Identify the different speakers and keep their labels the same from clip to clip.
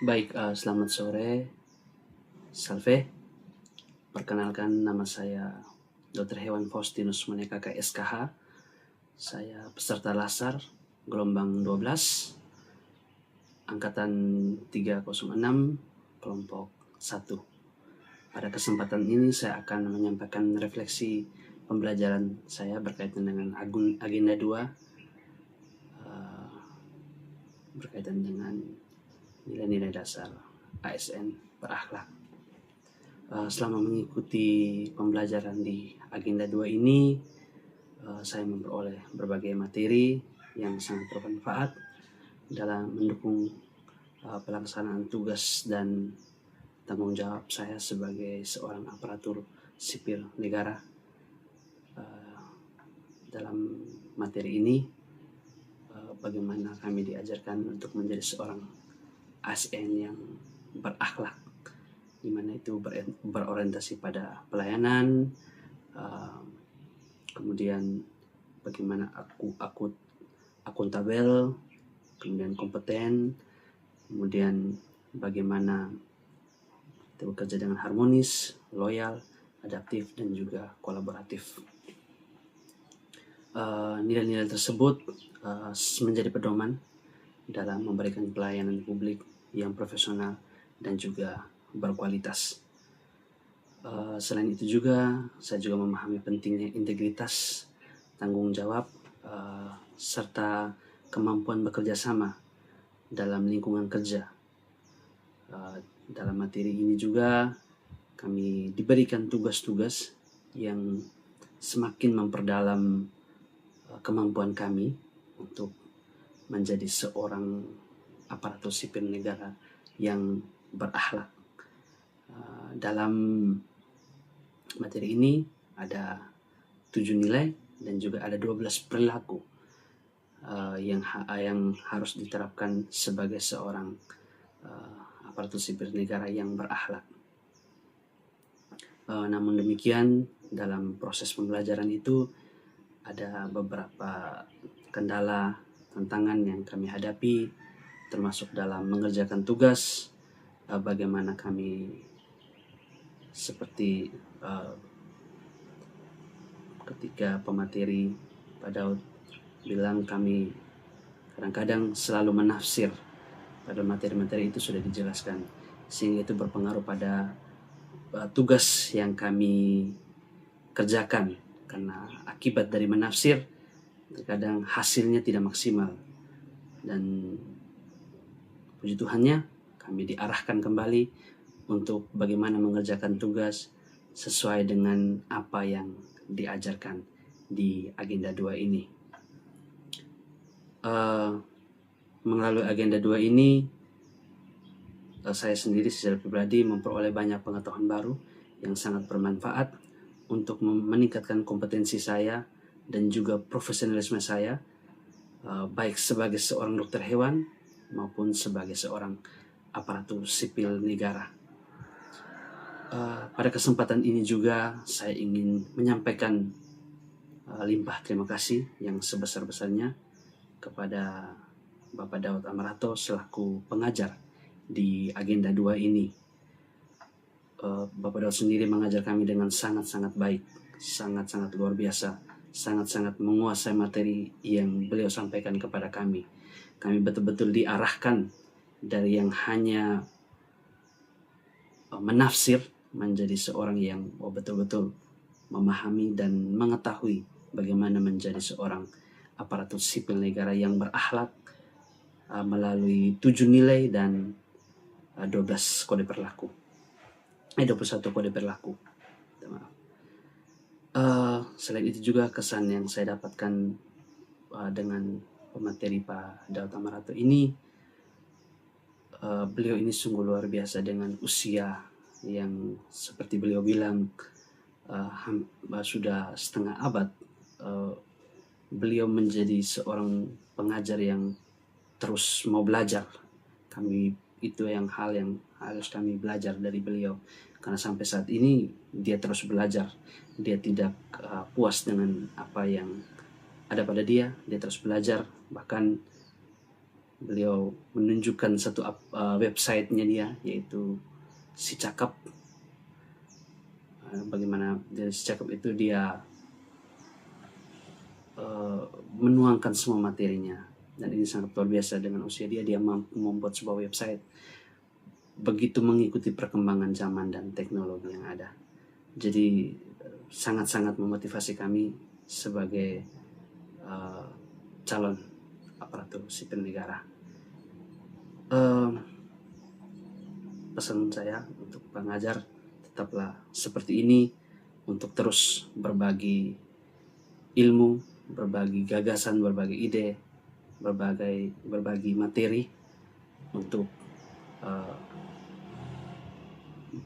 Speaker 1: Baik, selamat sore, Salve. Perkenalkan, nama saya Dr. Hewan Faustinus Moneka KSKH. Saya peserta LASAR gelombang 12, angkatan 306, kelompok 1. Pada kesempatan ini saya akan menyampaikan refleksi pembelajaran saya berkaitan dengan agenda 2, berkaitan dengan nilai-nilai dasar ASN berakhlak. Selama mengikuti pembelajaran di agenda 2 ini, saya memperoleh berbagai materi yang sangat bermanfaat dalam mendukung pelaksanaan tugas dan tanggung jawab saya sebagai seorang aparatur sipil negara. Dalam materi ini, bagaimana kami diajarkan untuk menjadi seorang ASN yang berakhlak, di mana itu berorientasi pada pelayanan, kemudian bagaimana akuntabel, kemudian kompeten, kemudian bagaimana kita bekerja dengan harmonis, loyal, adaptif, dan juga kolaboratif. Nilai-nilai tersebut menjadi pedoman dalam memberikan pelayanan publik yang profesional dan juga berkualitas. Selain itu juga, saya juga memahami pentingnya integritas, tanggung jawab, serta kemampuan bekerja sama dalam lingkungan kerja. Dalam materi ini juga kami diberikan tugas-tugas yang semakin memperdalam kemampuan kami untuk menjadi seorang aparatur sipil negara yang berakhlak. Dalam materi ini ada 7 nilai dan juga ada 12 perilaku yang harus diterapkan sebagai seorang aparatur sipil negara yang berakhlak. Namun demikian, dalam proses pembelajaran itu ada beberapa kendala, tantangan yang kami hadapi, termasuk dalam mengerjakan tugas. Bagaimana kami seperti ketika pemateri Pak Daud bilang, kami kadang-kadang selalu menafsir, pada materi-materi itu sudah dijelaskan, sehingga itu berpengaruh pada tugas yang kami kerjakan, karena akibat dari menafsir terkadang hasilnya tidak maksimal, dan puji Tuhannya kami diarahkan kembali untuk bagaimana mengerjakan tugas sesuai dengan apa yang diajarkan di agenda 2 ini. Melalui agenda 2 ini, saya sendiri secara pribadi memperoleh banyak pengetahuan baru yang sangat bermanfaat untuk meningkatkan kompetensi saya dan juga profesionalisme saya, baik sebagai seorang dokter hewan maupun sebagai seorang aparatur sipil negara. Pada kesempatan ini juga saya ingin menyampaikan limpah terima kasih yang sebesar-besarnya kepada Bapak Daud Amarato selaku pengajar di agenda 2 ini. Bapak Daud sendiri mengajar kami dengan sangat-sangat baik, sangat-sangat luar biasa, sangat-sangat menguasai materi yang beliau sampaikan kepada kami. Kami betul-betul diarahkan dari yang hanya menafsir menjadi seorang yang betul-betul memahami dan mengetahui bagaimana menjadi seorang aparatur sipil negara yang berakhlak melalui 7 nilai dan 12 kode perilaku. 21 kode perilaku. Selain itu juga kesan yang saya dapatkan dengan pemateri Pak Daud Amarato ini, beliau ini sungguh luar biasa dengan usia yang seperti beliau bilang sudah setengah abad. Beliau menjadi seorang pengajar yang terus mau belajar. Itu hal yang harus kami belajar dari beliau, karena sampai saat ini dia terus belajar. Dia tidak puas dengan apa yang ada pada dia terus belajar. Bahkan Beliau menunjukkan satu websitenya dia, yaitu Si Cakap. Bagaimana Si Cakap itu dia menuangkan semua materinya, dan ini sangat luar biasa. Dengan usia dia mampu membuat sebuah website, begitu mengikuti perkembangan zaman dan teknologi yang ada. Jadi sangat-sangat memotivasi kami sebagai calon aparatur sipil negara. Pesan saya untuk pengajar, tetaplah seperti ini untuk terus berbagi ilmu, berbagi gagasan, berbagi ide, berbagi materi untuk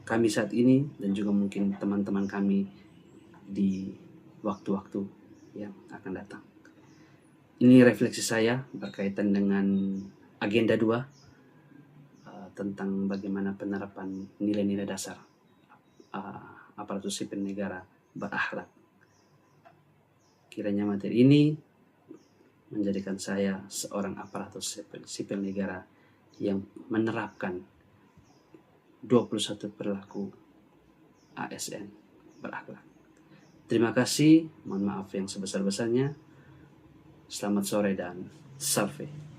Speaker 1: kami saat ini, dan juga mungkin teman-teman kami di waktu-waktu yang akan datang. Ini refleksi saya berkaitan dengan agenda 2 tentang bagaimana penerapan nilai-nilai dasar aparatur sipil negara berakhlak. Kiranya materi ini menjadikan saya seorang aparatur sipil negara yang menerapkan 21 perilaku ASN berakhlak. Terima kasih, mohon maaf yang sebesar-besarnya. Selamat sore dan salve.